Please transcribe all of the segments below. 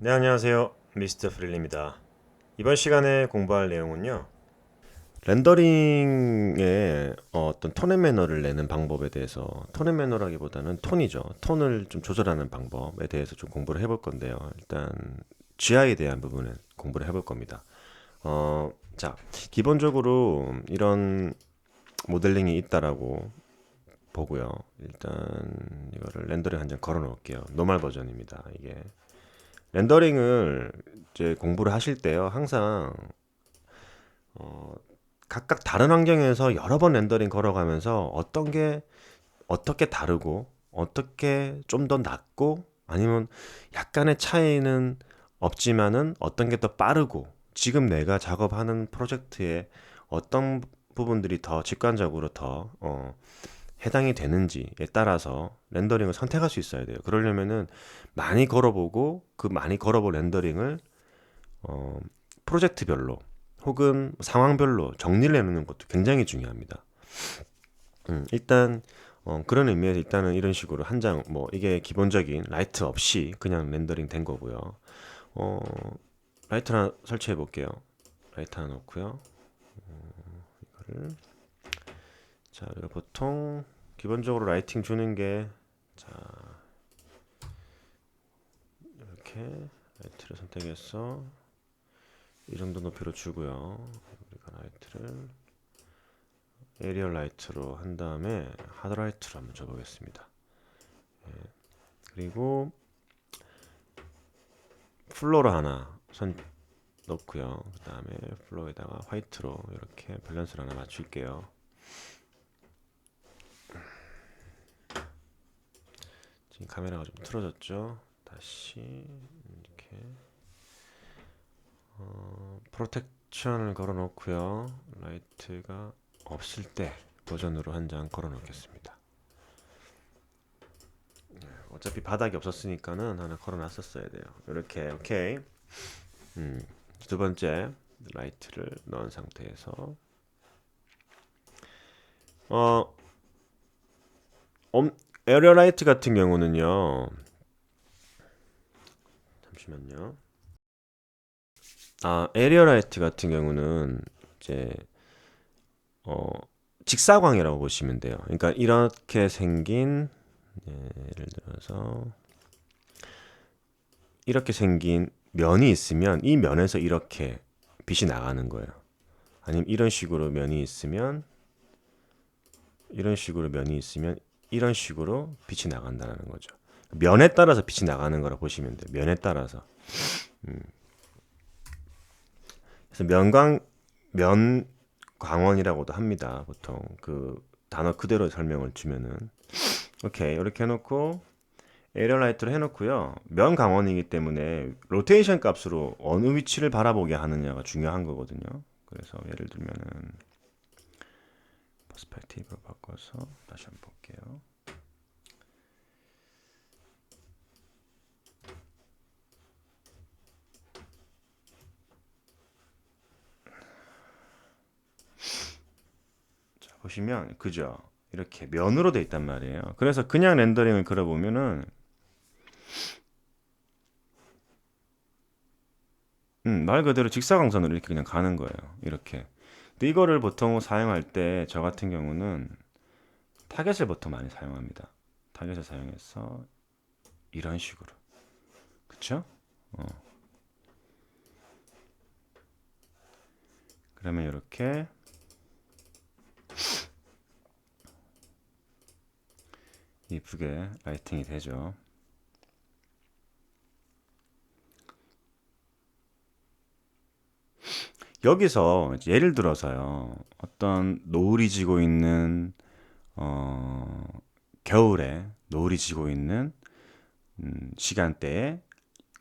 네, 안녕하세요. 미스터 프릴리입니다. 이번 시간에 공부할 내용은요. 렌더링의 어떤 톤 앤 매너를 내는 방법에 대해서, 톤 앤 매너라기보다는 톤이죠. 톤을 좀 조절하는 방법에 대해서 좀 공부를 해볼 건데요. 일단 GI에 대한 부분은 공부를 해볼 겁니다. 자, 기본적으로 이런 모델링이 있다라고 보고요. 일단 이거를 렌더링 한 장 걸어 놓을게요. 노멀 버전입니다. 이게 렌더링을 이제 공부를 하실 때요, 항상 어, 각각 다른 환경에서 여러 번 렌더링 걸어가면서 어떤 게 어떻게 다르고 어떻게 좀 더 낫고 아니면 약간의 차이는 없지만은 어떤 게 더 빠르고 지금 내가 작업하는 프로젝트에 어떤 부분들이 더 직관적으로 더 해당이 되는지에 따라서 렌더링을 선택할 수 있어야 돼요. 그러려면은 많이 걸어보고 그 많이 걸어본 렌더링을 어, 프로젝트별로 혹은 상황별로 정리를 해놓는 것도 굉장히 중요합니다. 일단 그런 의미에서 일단은 이런 식으로 한 장 뭐 이게 기본적인 라이트 없이 그냥 렌더링 된 거고요. 어, 라이트 하나 설치해 볼게요. 라이트 하나 넣고요. 이거를 자 우리가 보통 기본적으로 라이팅 주는 게 자 이렇게 라이트를 선택해서 이 정도 높이로 주고요. 우리가 라이트를 에리얼 라이트로 한 다음에 하드 라이트로 한번 줘보겠습니다. 그리고 플로를 하나 선 넣고요. 그 다음에 플로에다가 화이트로 이렇게 밸런스를 하나 맞출게요. 지금 카메라가 좀 틀어졌죠? 다시 이렇게 프로텍션을 걸어 놓고요. 라이트가 없을 때 버전으로 한 장 걸어 놓겠습니다. 어차피 바닥이 없었으니까는 하나 걸어 놨었어야 돼요. 이렇게 오케이. 두 번째 라이트를 넣은 상태에서 어 에어리어 라이트 같은 경우는요. 잠시만요. 에어리어 라이트 같은 경우는 이제 어 직사광이라고 보시면 돼요. 그러니까 이렇게 생긴 예를 들어서 이렇게 생긴 면이 있으면 이 면에서 이렇게 빛이 나가는 거예요. 아니면 이런 식으로 면이 있으면 이런 식으로 빛이 나간다는 거죠. 면에 따라서 빛이 나가는 거라 보시면 돼요. 면에 따라서. 그래서 면광원이라고도 합니다. 보통 그 단어 그대로 설명을 주면은 오케이 이렇게 해놓고 에리얼 라이트로 해놓고요. 면광원이기 때문에 로테이션 값으로 어느 위치를 바라보게 하느냐가 중요한 거거든요. 그래서 예를 들면은 퍼스펙티브로 바꿔서 다시 한번 볼게요. 자, 보시면 그죠? 이렇게 면으로 돼 있단 말이에요. 그래서 그냥 렌더링을 그려보면은 말 그대로 직사광선으로 이렇게 그냥 가는 거예요. 이렇게. 근데 이거를 보통 사용할 때 저 같은 경우는 타겟을 보통 많이 사용합니다. 타겟을 사용해서 이런 식으로. 그쵸? 어. 그러면 이렇게 이쁘게 라이팅이 되죠. 여기서 예를 들어서요. 어떤 노을이 지고 있는 어, 겨울에 노을이 지고 있는 시간대에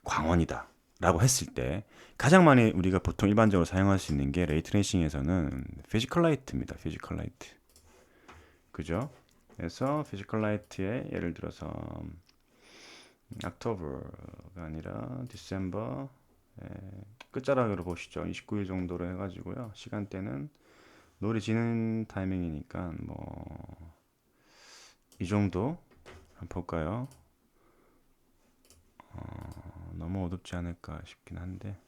광원이다 라고 했을 때 가장 많이 우리가 보통 일반적으로 사용할 수 있는 게 레이트레이싱에서는 피지컬 라이트입니다. 피지컬 라이트. 그죠? 그래서 피지컬 라이트에 예를 들어서 옥토버가 아니라 디셈버 끝자락으로 보시죠. 29일 정도로 해가지고요. 시간대는 노을이 지는 타이밍이니까 뭐 이 정도 한번 볼까요? 너무 어둡지 않을까 싶긴 한데.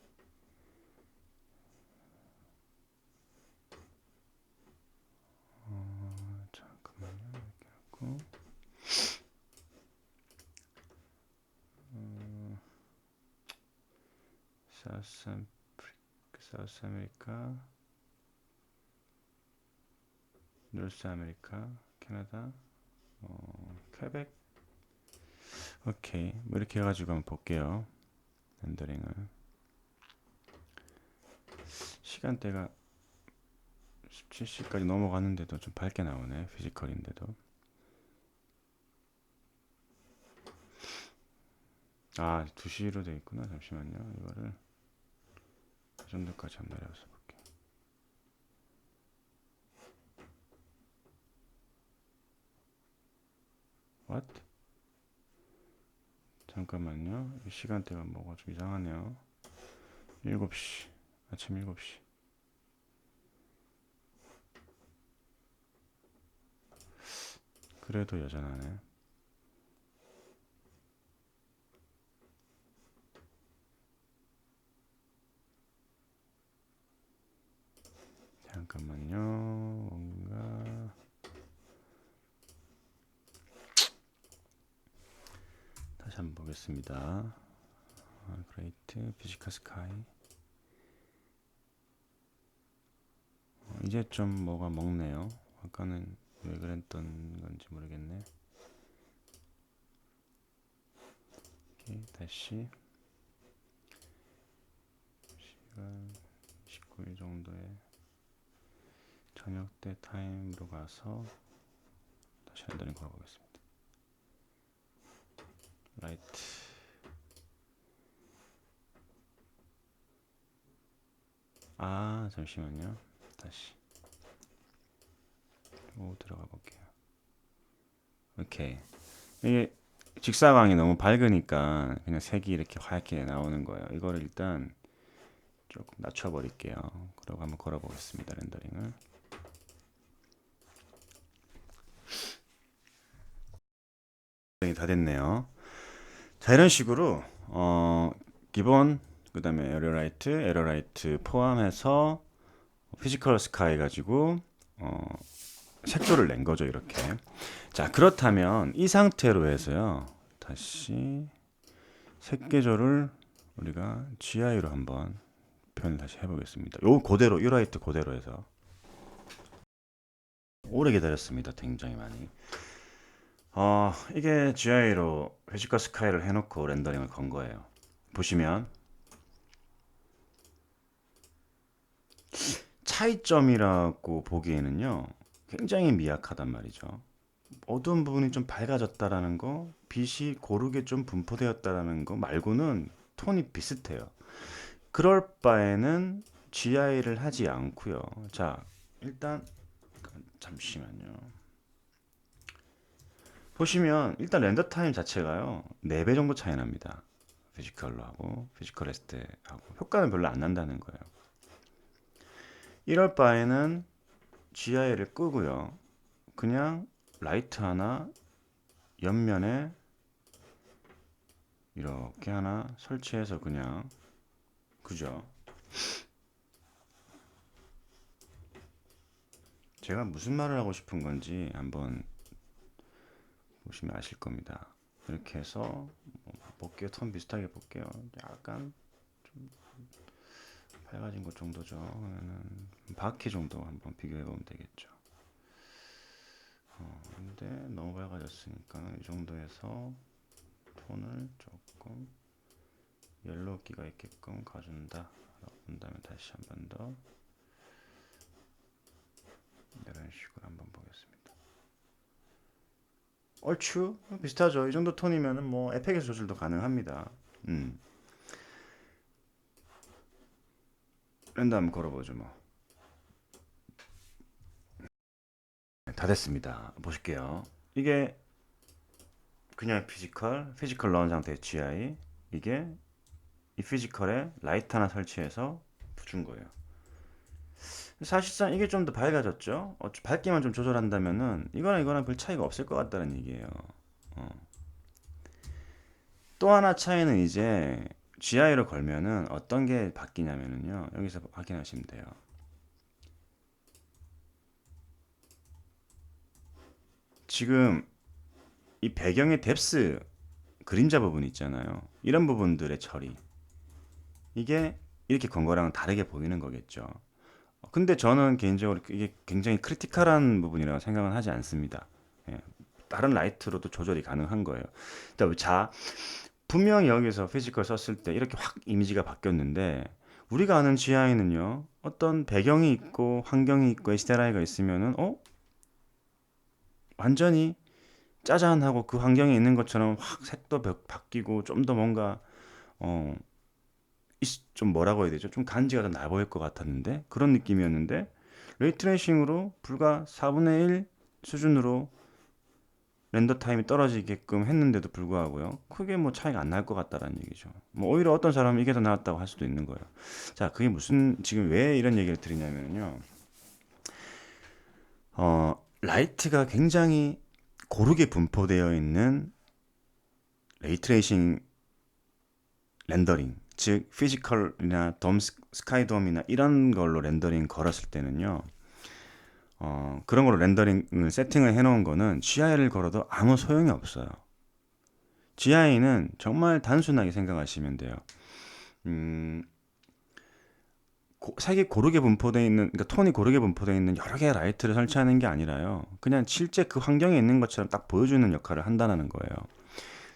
잠깐만요. 이렇게 하고. 사우스 사우스 아메리카, 노스 아메리카, 캐나다, 퀘벡. 오케이. 뭐 이렇게 해가지고 한번 볼게요. 렌더링을. 시간대가 17시까지 넘어가는데도 좀 밝게 나오네. 피지컬인데도. 아, 2시로 돼 있구나. 잠시만요. 이거를 이 정도까지 한번 내려서 볼게요. What? 잠깐만요. 이 시간대가 뭐가 좀 이상하네요. 7시. 아침 7시. 그래도 여전하네. 잠깐만요. 뭔가 다시 한번 보겠습니다. 그레이트 피지컬 스카이. 이제 좀 뭐가 먹네요. 아까는 왜 그랬던 건지 모르겠네. 오케이, 다시 시간 29일 정도에 저녁 때 타임으로 가서 다시 렌더링 걸어보겠습니다. 라이트. 아, 잠시만요. 다시 들어가 볼게요. 오케이. 이게 직사광이 너무 밝으니까 그냥 색이 이렇게 하얗게 나오는 거예요. 이거를 일단 조금 낮춰버릴게요. 그리고 한번 걸어보겠습니다. 렌더링을. 렌더링이 다 됐네요. 자, 이런 식으로 기본, 그 다음에 에러라이트 포함해서 피지컬 스카이 가지고 색조를 낸 거죠. 이렇게. 자, 그렇다면 이 상태로 해서요. 다시 색계조를 우리가 GI로 한번 표현을 다시 해보겠습니다. 요 그대로 유라이트 그대로 해서. 오래 기다렸습니다. 굉장히 많이. 이게 GI로 피지컬 스카이를 해놓고 렌더링을 건 거예요. 보시면 차이점이라고 보기에는요, 굉장히 미약하단 말이죠. 어두운 부분이 좀 밝아졌다라는 거, 빛이 고르게 좀 분포되었다라는 거 말고는 톤이 비슷해요. 그럴 바에는 GI를 하지 않고요. 자, 일단 잠시만요. 보시면 일단 렌더 타임 자체가요, 4배 정도 차이 납니다. 피지컬로 하고 피지컬 했을 때 하고 효과는 별로 안 난다는 거예요. 이럴 바에는 GI를 끄고요. 그냥 라이트 하나 옆면에 이렇게 하나 설치해서 그냥, 그죠? 제가 무슨 말을 하고 싶은 건지 한번 보시면 아실 겁니다. 이렇게 해서 볼게요. 톤 비슷하게 볼게요. 약간 좀 밝아진 것 정도죠. 그러면은 바퀴 정도 한번 비교해 보면 되겠죠. 근데 너무 밝아졌으니까 이 정도에서 톤을 조금 옐로우기가 있게끔 가준다. 본다면 다시 한 번 더 이런 식으로 한번 보겠습니다. 얼추 비슷하죠. 이 정도 톤이면은 뭐 에펙에서 조절도 가능합니다. 랜드 한번 걸어보죠 뭐. 다 됐습니다. 보실게요. 이게 그냥 피지컬 넣은 상태의 GI. 이게 이 피지컬에 라이트 하나 설치해서 준 거예요. 사실상 이게 좀 더 밝아졌죠. 밝기만 좀 조절한다면은 이거랑 별 차이가 없을 것 같다는 얘기예요. 또 하나 차이는 이제 GI로 걸면은 어떤 게 바뀌냐면은요. 여기서 확인하시면 돼요. 지금 이 배경의 뎁스 그림자 부분 있잖아요. 이런 부분들의 처리. 이게 이렇게 건 거랑 다르게 보이는 거겠죠. 근데 저는 개인적으로 이게 굉장히 크리티컬한 부분이라고 생각은 하지 않습니다. 예, 다른 라이트로도 조절이 가능한 거예요. 자, 분명히 여기서 피지컬 썼을 때 이렇게 확 이미지가 바뀌었는데 우리가 아는 GI는요. 어떤 배경이 있고 환경이 있고 HDRI가 있으면은 완전히 짜잔하고 그 환경에 있는 것처럼 확 색도 바뀌고 좀 더 뭔가 어, 좀 뭐라고 해야 되죠? 좀 간지가 더 나 보일 것 같았는데 그런 느낌이었는데 레이트레이싱으로 불과 4분의 1 수준으로 렌더 타임이 떨어지게끔 했는데도 불구하고요. 크게 뭐 차이가 안 날 것 같다라는 얘기죠. 뭐 오히려 어떤 사람은 이게 더 나았다고 할 수도 있는 거예요. 자, 그게 무슨 지금 왜 이런 얘기를 드리냐면요. 라이트가 굉장히 고르게 분포되어 있는 레이트레이싱 렌더링, 즉 피지컬이나 스카이돔이나 이런 걸로 렌더링 걸었을 때는요. 그런 걸로 렌더링을 세팅을 해놓은 거는 GI를 걸어도 아무 소용이 없어요. GI는 정말 단순하게 생각하시면 돼요. 음, 색이 고르게 분포되어 있는, 그러니까 톤이 고르게 분포되어 있는 여러 개의 라이트를 설치하는 게 아니라요. 그냥 실제 그 환경에 있는 것처럼 딱 보여주는 역할을 한다는 거예요.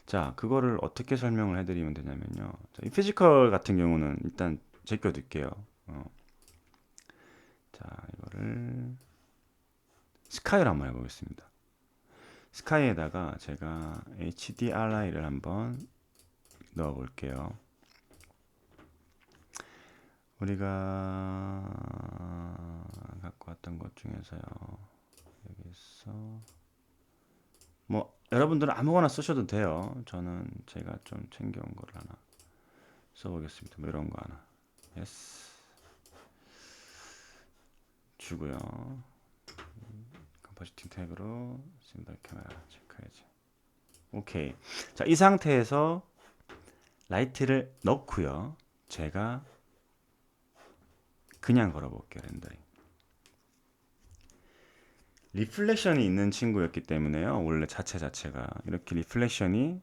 자, 그거를 어떻게 설명을 해드리면 되냐면요. 자, 이 피지컬 같은 경우는 일단 제껴둘게요. 자, 이거를 스카이로 한번 해보겠습니다. 스카이에다가 제가 HDRI를 한번 넣어 볼게요. 우리가 갖고 왔던 것 중에서요. 여기서 뭐 여러분들은 아무거나 쓰셔도 돼요. 저는 제가 좀 챙겨온 거를 하나 써보겠습니다. 뭐 이런 거 하나. 예스. 주고요. 컴포지팅 태그로 심벌 카메라 체크해야지. 오케이. 자, 이 상태에서 라이트를 넣고요. 제가 그냥 걸어볼게요. 렌더링. 리플렉션이 있는 친구였기 때문에요. 원래 자체가 이렇게 리플렉션이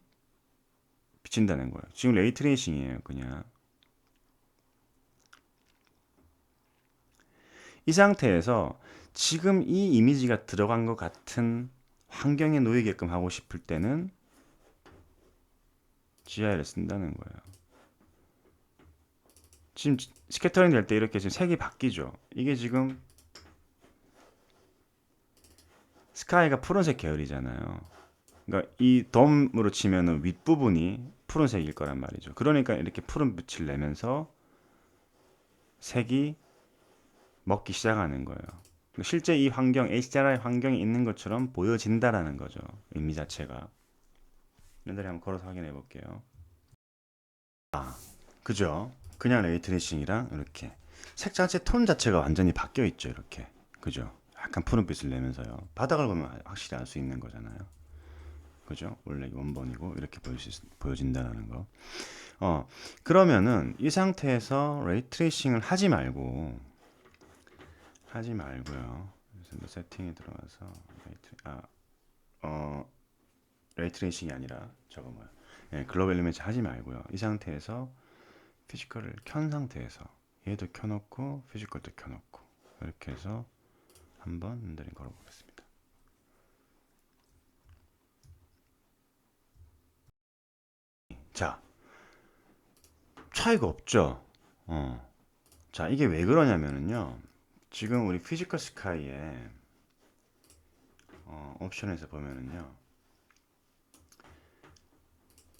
비친다는 거예요. 지금 레이트레이싱이에요. 그냥 이 상태에서 지금 이 이미지가 들어간 것 같은 환경에 놓이게끔 하고 싶을 때는 GI를 쓴다는 거예요. 지금 스캐터링 될 때 이렇게 지금 색이 바뀌죠. 이게 지금 스카이가 푸른색 계열이잖아요. 그러니까 이 돔으로 치면은 윗부분이 푸른색일 거란 말이죠. 그러니까 이렇게 푸른 빛을 내면서 색이 먹기 시작하는 거예요. 실제 이 환경, HDRI 환경에 있는 것처럼 보여진다라는 거죠. 의미 자체가. 렌더링 한번 걸어서 확인해 볼게요. 그죠? 그냥 레이트레이싱이랑 이렇게 색 자체 톤 자체가 완전히 바뀌어 있죠. 이렇게. 그죠? 약간 푸른빛을 내면서요. 바닥을 보면 확실히 알 수 있는 거잖아요. 그죠? 원래 원본이고 이렇게 보여진다는 거. 그러면은 이 상태에서 레이트레이싱을 하지 말고요. 그래서 뭐 세팅에 들어가서 레이트레이싱이 아니라 저거 뭐야? 예, 글로벌 일리메이트 하지 말고요. 이 상태에서 피지컬을 켠 상태에서 얘도 켜놓고 피지컬도 켜놓고 이렇게 해서 한번 렌더링 걸어보겠습니다. 자, 차이가 없죠? 자, 이게 왜 그러냐면요. 지금 우리 피지컬 스카이에 옵션에서 보면은요.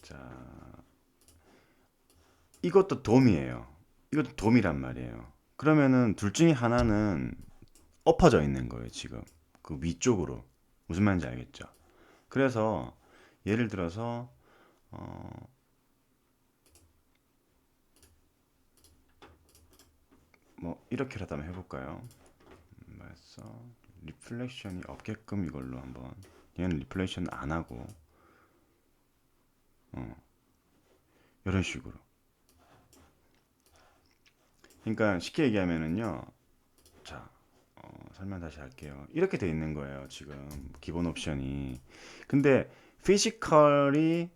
자, 이것도 돔이에요. 이것도 돔이란 말이에요. 그러면은 둘 중에 하나는 엎어져 있는 거예요, 지금. 그 위쪽으로. 무슨 말인지 알겠죠? 그래서 예를 들어서 뭐 이렇게라도 한번 해볼까요? 그래서 리플렉션이 없게끔 이걸로 한번 얘는 리플렉션 안 하고 이런 식으로 그러니까 쉽게 얘기하면은요. 자, 설명 다시 할게요. 이렇게 돼 있는 거예요. 지금 기본 옵션이. 근데 피지컬이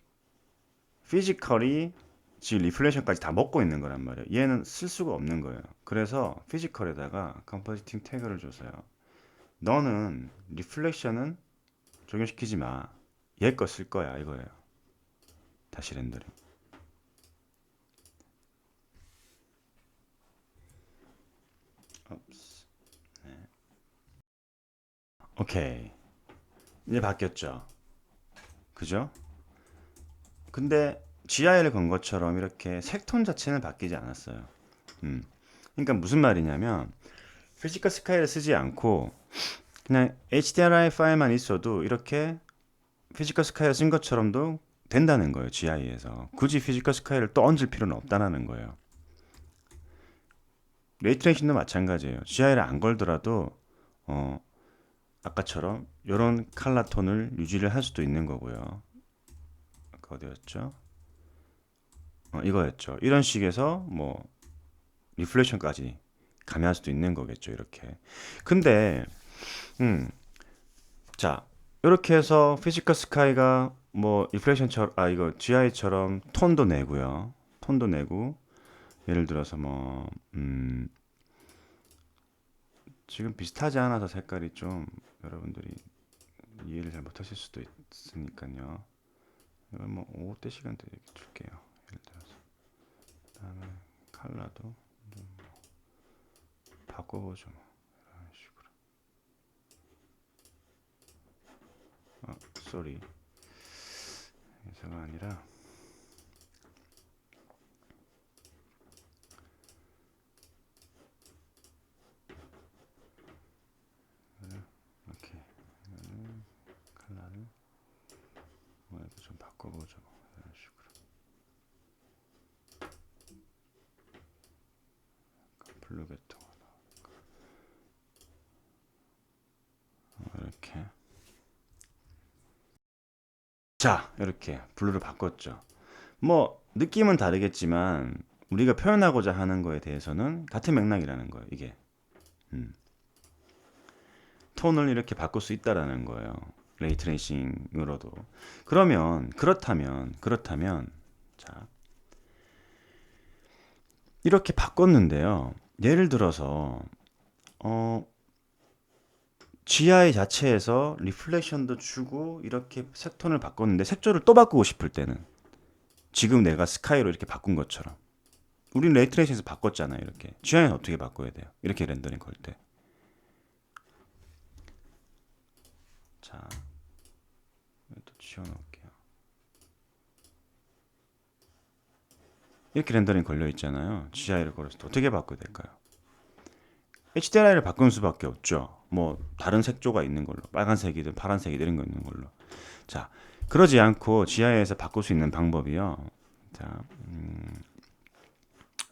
지금 리플레이션까지 다 먹고 있는 거란 말이에요. 얘는 쓸 수가 없는 거예요. 그래서 피지컬에다가 컴포지팅 태그를 줘서요. 너는 리플렉션은 적용시키지 마. 얘 거 쓸 거야 이거예요. 다시 렌더링. 옵스. 오케이. 이제 바뀌었죠. 그죠? 근데 GI를 건 것처럼 이렇게 색톤 자체는 바뀌지 않았어요. 그러니까 무슨 말이냐면 피지컬 스카이를 쓰지 않고 그냥 HDRI 파일만 있어도 이렇게 피지컬 스카이를 쓴 것처럼도 된다는 거예요. GI에서 굳이 피지컬 스카이를 또 얹을 필요는 없다는 거예요. 레이트레이싱도 마찬가지예요. GI를 안 걸더라도 어, 아까처럼 이런 칼라 톤을 유지를 할 수도 있는 거고요. 아까 어디였죠? 이거였죠. 이런 식에서 뭐 리플레이션까지 가미할 수도 있는 거겠죠. 이렇게. 근데 자 이렇게 해서 피지컬 스카이가 뭐 리플레이션처럼 이거 GI처럼 톤도 내고요. 톤도 내고 예를 들어서 뭐 지금 비슷하지 않아서 색깔이 좀 여러분들이 이해를 잘 못하실 수도 있으니까요. 이걸 뭐 5대 시간대 이렇게 줄게요. 예를 들어서 그다음에 컬러도 좀 바꿔보죠. 뭐 이런 식으로. 쏘리. 그래서가 아니라 이렇게 컬러를 뭐 이렇게 좀 바꿔보죠. 뭐 이런 식으로. 블루 계통 이렇게. 자, 이렇게 블루를 바꿨죠. 뭐 느낌은 다르겠지만 우리가 표현하고자 하는 거에 대해서는 같은 맥락이라는 거예요. 이게 톤을 이렇게 바꿀 수 있다라는 거예요. 레이트레이싱으로도. 그렇다면 자 이렇게 바꿨는데요. 예를 들어서 어 GI 자체에서 리플렉션도 주고 이렇게 색톤을 바꿨는데 색조를 또 바꾸고 싶을 때는 지금 내가 스카이로 이렇게 바꾼 것처럼 우린 레이트레이싱에서 바꿨잖아요. 이렇게 GI는 어떻게 바꿔야 돼요? 이렇게 렌더링 걸 때. 자, 또 지워놓을게요. 이렇게 렌더링 걸려 있잖아요. GI를 걸었을 때 어떻게 바꿔야 될까요? HDRI를 바꾸는 수밖에 없죠. 뭐 다른 색조가 있는 걸로, 빨간색이든 파란색이든 이런 거 있는 걸로. 자, 그러지 않고 GI에서 바꿀 수 있는 방법이요. 자,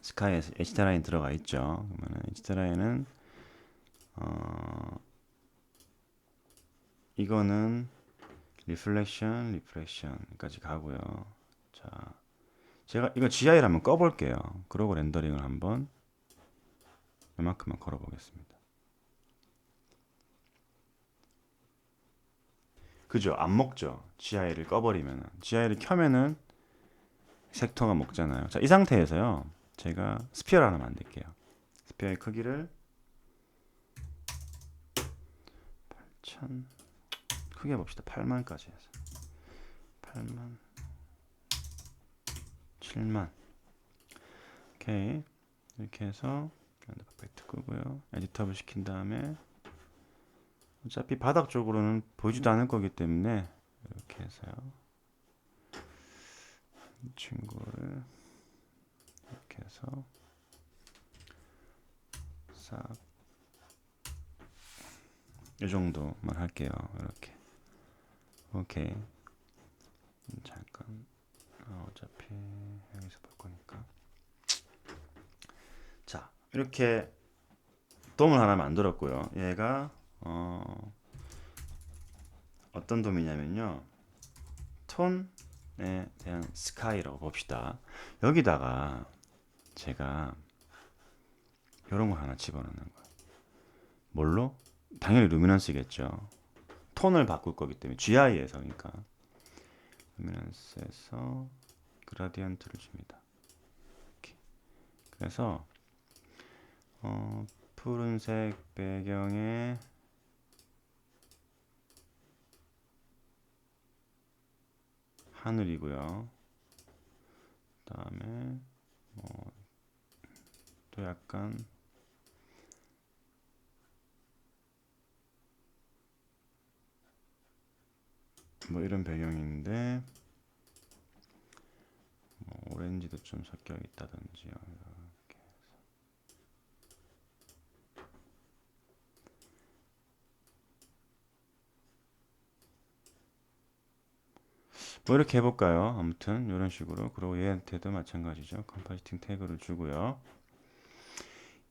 스카이에 HDRI 들어가 있죠. 그러면 HDRI는 이거는 리플렉션까지 가고요. 자, 제가 이거 GI를 한번 꺼볼게요. 그러고 렌더링을 한번 이만큼만 걸어보겠습니다. 그죠? 안 먹죠. GI를 꺼버리면은. GI를 켜면은 색토가 먹잖아요. 자, 이 상태에서요. 제가 스피어를 하나 만들게요. 스피어의 크기를 8천 크게 봅시다. 8만까지 해서 8만 7만 오케이. 이렇게 해서 랜드 퍼펙트 끄고요. 에디터블 시킨 다음에 어차피 바닥 쪽으로는 보이지도 않을 거기 때문에 이렇게 해서요. 이 친구를 이렇게 해서 싹 이 정도만 할게요. 이렇게. 오케이. 잠깐. 어차피 여기서 볼 거니까. 자, 이렇게 돔을 하나 만들었고요. 얘가 어떤 돔이냐면요. 톤에 대한 스카이라고 봅시다. 여기다가 제가 이런 거 하나 집어넣는 거예요. 뭘로? 당연히 루미넌스겠죠. 톤을 바꿀 거기 때문에 GI에서 그러니까 루미넌스에서 그라디언트를 줍니다. 이렇게. 그래서 푸른색 배경에 하늘이고요. 그다음에 또 약간 뭐 이런 배경인데 뭐 오렌지도 좀 섞여 있다든지요. 이렇게 해서. 뭐 이렇게 해볼까요? 아무튼 이런 식으로. 그리고 얘한테도 마찬가지죠. 컴포지팅 태그를 주고요.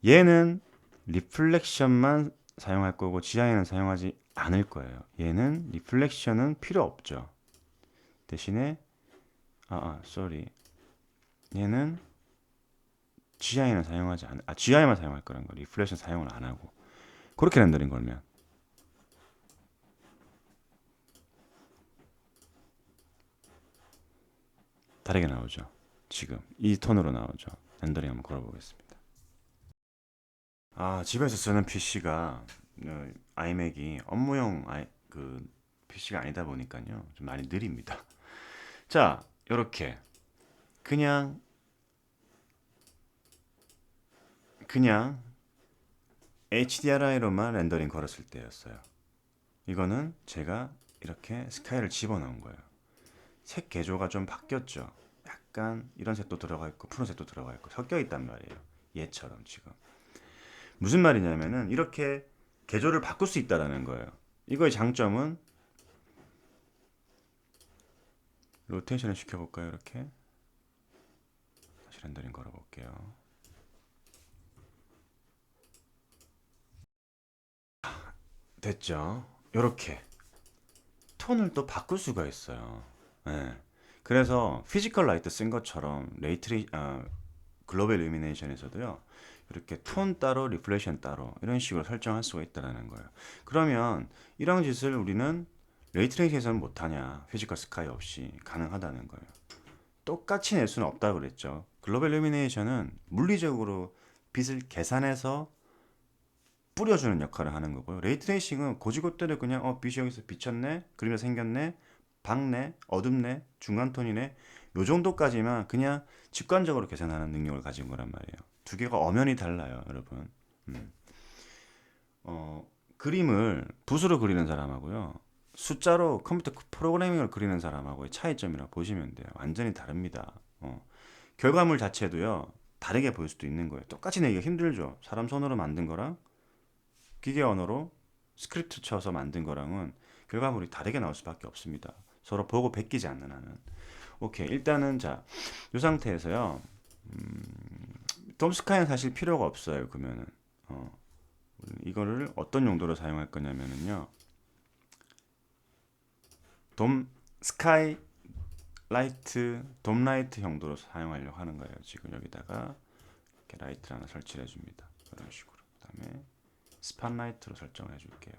얘는 리플렉션만 사용할 거고 GI는 사용하지 않을 거예요. 얘는 리플렉션은 필요 없죠. 대신에 sorry. 얘는 GI는 사용하지 않, GI만 사용할 거란 거. 리플렉션 사용을 안 하고. 그렇게 렌더링 걸면 다르게 나오죠. 지금 이 톤으로 나오죠. 렌더링 한번 걸어보겠습니다. 집에서 쓰는 PC가 아이맥이 업무용 그 PC가 아니다 보니까요. 좀 많이 느립니다. 자, 이렇게 그냥 HDRI로만 렌더링 걸었을 때였어요. 이거는 제가 이렇게 스카이를 집어넣은 거예요. 색 개조가 좀 바뀌었죠. 약간 이런 색도 들어가 있고 푸른색도 들어가 있고 섞여 있단 말이에요. 얘처럼 지금. 무슨 말이냐면은 이렇게 개조를 바꿀 수 있다라는 거예요. 이거의 장점은 로테이션을 시켜볼까요? 이렇게 다시 렌더링 걸어볼게요. 됐죠? 이렇게 톤을 또 바꿀 수가 있어요. 네. 그래서 피지컬 라이트 쓴 것처럼 글로벌 일루미네이션에서도요. 이렇게 톤 따로 리플렉션 따로 이런 식으로 설정할 수가 있다는 거예요. 그러면 이런 짓을 우리는 레이트레이션에서는 못하냐? 피지컬 스카이 없이 가능하다는 거예요. 똑같이 낼 수는 없다고 그랬죠. 글로벌 일루미네이션은 물리적으로 빛을 계산해서 뿌려주는 역할을 하는 거고요. 레이트레이싱은 고지고대로 그냥 빛이 여기서 비쳤네, 그림이 생겼네, 밝네, 어둡네, 중간톤이네 요 정도까지만 그냥 직관적으로 계산하는 능력을 가진 거란 말이에요. 두 개가 엄연히 달라요, 여러분. 그림을 붓으로 그리는 사람하고요. 숫자로 컴퓨터 프로그래밍을 그리는 사람하고의 차이점이라고 보시면 돼요. 완전히 다릅니다. 결과물 자체도요. 다르게 보일 수도 있는 거예요. 똑같이 내기가 힘들죠. 사람 손으로 만든 거랑 기계 언어로 스크립트 쳐서 만든 거랑은 결과물이 다르게 나올 수밖에 없습니다. 서로 보고 베끼지 않는 한은. 오케이. 일단은 자, 이 상태에서요. 돔스카이는 사실 필요가 없어요. 그러면은 이거를 어떤 용도로 사용할 거냐면은요. 돔 스카이 라이트, 돔 라이트 용도로 사용하려고 하는 거예요. 지금 여기다가 이렇게 라이트를 하나 설치를 해줍니다. 이런 식으로. 그다음에 스팟라이트로 설정을 해줄게요.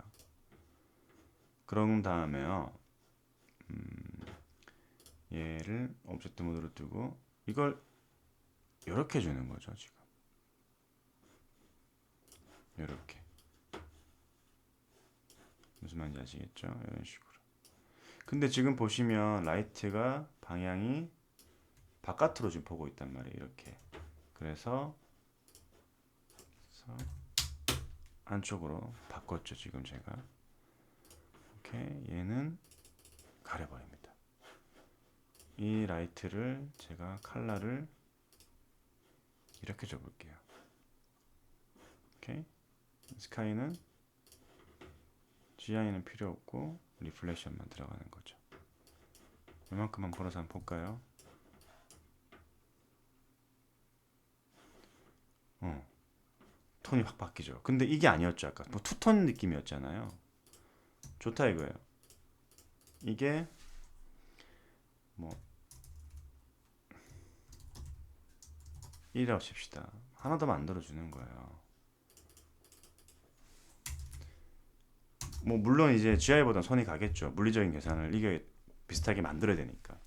그런 다음에요. 얘를 오브젝트 모드로 두고 이걸 이렇게 주는 거죠. 지금 이렇게 무슨 말인지 아시겠죠? 이런 식으로. 근데 지금 보시면 라이트가 방향이 바깥으로 지금 보고 있단 말이에요. 이렇게. 그래서 안쪽으로 바꿨죠. 지금 제가. 오케이. 얘는 가려버립니다. 이 라이트를 제가 컬러를 이렇게 줘볼게요. 오케이. 스카이는 GI는 필요 없고 리플렉션만 들어가는 거죠. 이만큼만 벌어서 한번 볼까요? 톤이 확 바뀌죠. 근데 이게 아니었죠. 아까 뭐 투톤 느낌이었잖아요. 좋다 이거예요. 이게 뭐 1이라고 칩시다. 하나 더 만들어주는 거예요. 뭐 물론 이제 GI보다는 손이 가겠죠. 물리적인 계산을 이게 비슷하게 만들어야 되니까.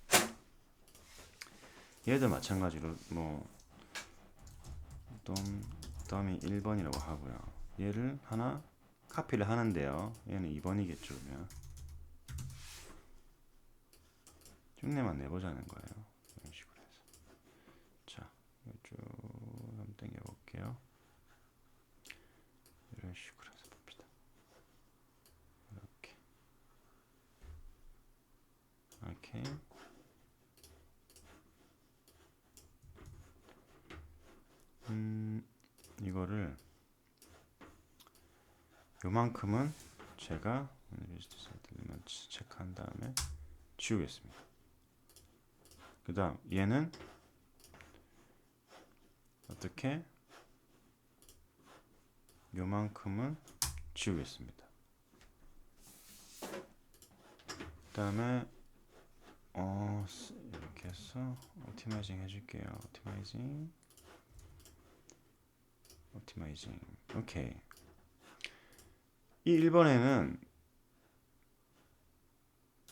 얘도 마찬가지로 뭐 덤이 1번이라고 하고요. 얘를 하나 카피를 하는데요. 얘는 2번이겠죠. 그러면 흉내만 내보자는 거예요. 이런 식으로 해서. 자, 쭉 한번 당겨볼게요. 이런 식으로 해서 봅시다. 이렇게. 오케이. 이거를 요만큼은 제가 리스트 사이트만 체크한 다음에 지우겠습니다. 그 다음 얘는 어떻게 요만큼은 지우겠습니다. 그 다음에 이렇게 해서 옵티마이징 해줄게요. 옵티마이징 오케이. 이 1번에는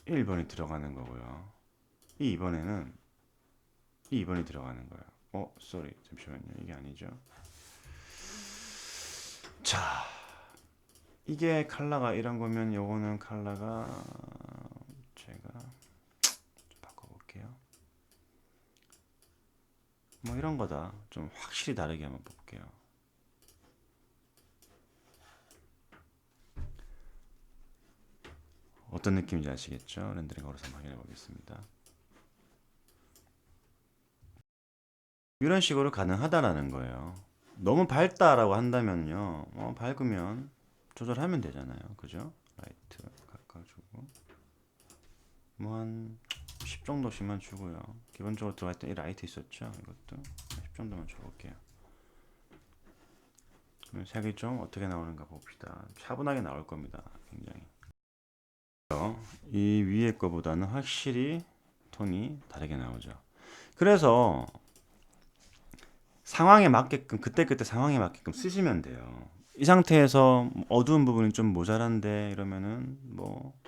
1번이 들어가는 거고요. 이 2번에는 이 2번이 들어가는 거예요. 쏘리 잠시만요. 이게 아니죠. 자, 이게 컬러가 이런 거면 요거는 컬러가 제가 좀 바꿔볼게요. 뭐 이런 거다. 좀 확실히 다르게 한번 볼게요. 어떤 느낌인지 아시겠죠? 렌더링 걸어서 한번 확인해 보겠습니다. 이런 식으로 가능하다라는 거예요. 너무 밝다라고 한다면요. 밝으면 조절하면 되잖아요. 그죠? 라이트 깎아주고 뭐 한 10 정도씩만 주고요. 기본적으로 들어갈 때 이 라이트 있었죠? 이것도 10 정도만 줘볼게요. 그러면 색이 좀 어떻게 나오는가 봅시다. 차분하게 나올 겁니다. 굉장히. 이 위에 거보다는 확실히 톤이 다르게 나오죠. 그래서 상황에 맞게끔 그때그때 상황에 맞게끔 쓰시면 돼요. 이 상태에서 어두운 부분이 좀 모자란데 이러면은 뭐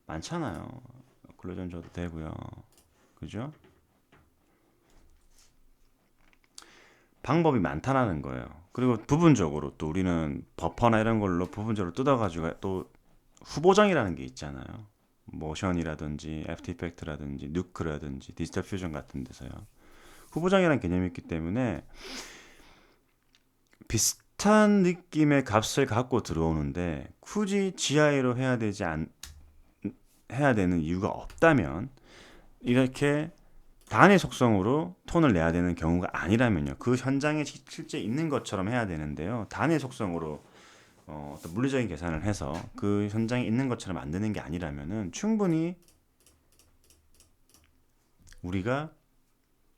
많잖아요. 글로전 줘도 되고요. 그죠? 방법이 많다라는 거예요. 그리고 부분적으로 또 우리는 버퍼나 이런 걸로 부분적으로 뜯어가지고 또 후보정이라는 게 있잖아요. 모션이라든지 애프터 이펙트라든지 누크라든지 디지털 퓨전 같은 데서요. 후보정이라는 개념이 있기 때문에 비슷한 느낌의 값을 갖고 들어오는데 굳이 GI로 해야 되는 이유가 없다면 이렇게 단위 속성으로 톤을 내야 되는 경우가 아니라면요. 그 현장에 실제 있는 것처럼 해야 되는데요. 단위 속성으로 어떤 물리적인 계산을 해서 그 현장에 있는 것처럼 만드는 게 아니라면은 충분히 우리가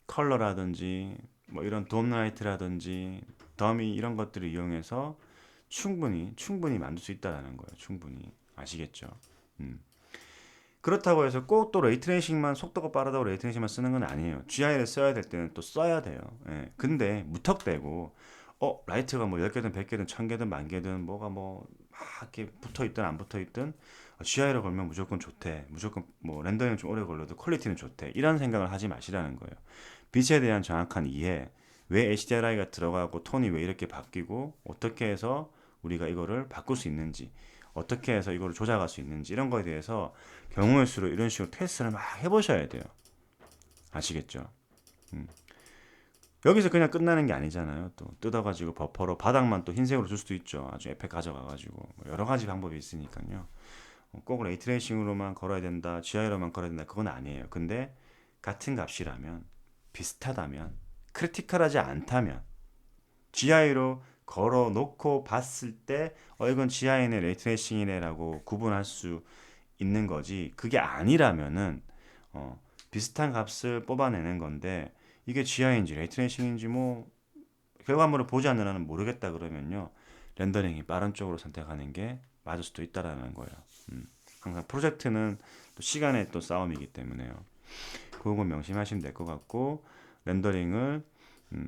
컬러라든지 뭐 이런 돔라이트라든지 더미 이런 것들을 이용해서 충분히 만들 수 있다라는 거예요. 충분히 아시겠죠? 그렇다고 해서 꼭 또 레이트레이싱만 속도가 빠르다고 레이트레이싱만 쓰는 건 아니에요. GI를 써야 될 때는 또 써야 돼요. 예. 근데 무턱대고 라이트가 뭐 10개든 100개든 1000개든 10,000개든 뭐가 뭐 막 이렇게 붙어 있든 안 붙어 있든 GI로 걸면 무조건 좋대. 무조건 뭐 렌더링 좀 오래 걸려도 퀄리티는 좋대. 이런 생각을 하지 마시라는 거예요. 빛에 대한 정확한 이해, 왜 HDRI가 들어가고 톤이 왜 이렇게 바뀌고 어떻게 해서 우리가 이거를 바꿀 수 있는지, 어떻게 해서 이거를 조작할 수 있는지 이런 거에 대해서 경우의 수로 이런 식으로 테스트를 막 해보셔야 돼요. 아시겠죠? 여기서 그냥 끝나는 게 아니잖아요. 또 뜯어가지고 버퍼로 바닥만 또 흰색으로 줄 수도 있죠. 아주 에펙 가져가가지고 뭐 여러 가지 방법이 있으니까요. 꼭 레이트레이싱으로만 걸어야 된다, GI로만 걸어야 된다 그건 아니에요. 근데 같은 값이라면 비슷하다면 크리티컬하지 않다면 GI로 걸어 놓고 봤을 때 이건 GI네 레이트레이싱이네 라고 구분할 수 있는 거지. 그게 아니라면은 비슷한 값을 뽑아내는 건데 이게 GI인지 레이트레이싱인지 뭐 결과물을 보지 않는 한은 모르겠다 그러면요. 렌더링이 빠른 쪽으로 선택하는 게 맞을 수도 있다라는 거예요. 항상 프로젝트는 또 시간의 또 싸움이기 때문에요. 그거 명심하시면 될 것 같고 렌더링을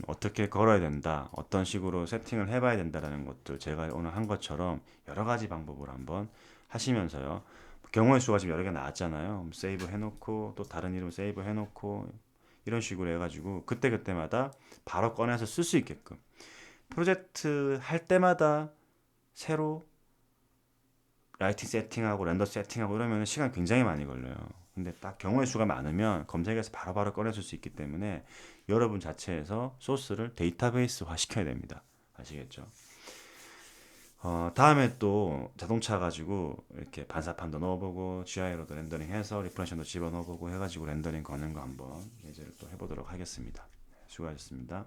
어떻게 걸어야 된다, 어떤 식으로 세팅을 해봐야 된다라는 것들 제가 오늘 한 것처럼 여러 가지 방법을 한번 하시면서요. 경우의 수가 지금 여러 개 나왔잖아요. 세이브 해놓고 또 다른 이름 세이브 해놓고 이런 식으로 해가지고 그때그때마다 바로 꺼내서 쓸 수 있게끔 프로젝트 할 때마다 새로 라이팅 세팅하고 렌더 세팅하고 이러면 시간 굉장히 많이 걸려요. 근데 딱 경우의 수가 많으면 검색해서 바로바로 꺼내줄 수 있기 때문에 여러분 자체에서 소스를 데이터베이스화 시켜야 됩니다. 아시겠죠? 다음에 또 자동차 가지고 이렇게 반사판도 넣어보고 GI로도 렌더링해서 리프레션도 집어넣어보고 해가지고 렌더링 거는 거 한번 예제를 또 해보도록 하겠습니다. 수고하셨습니다.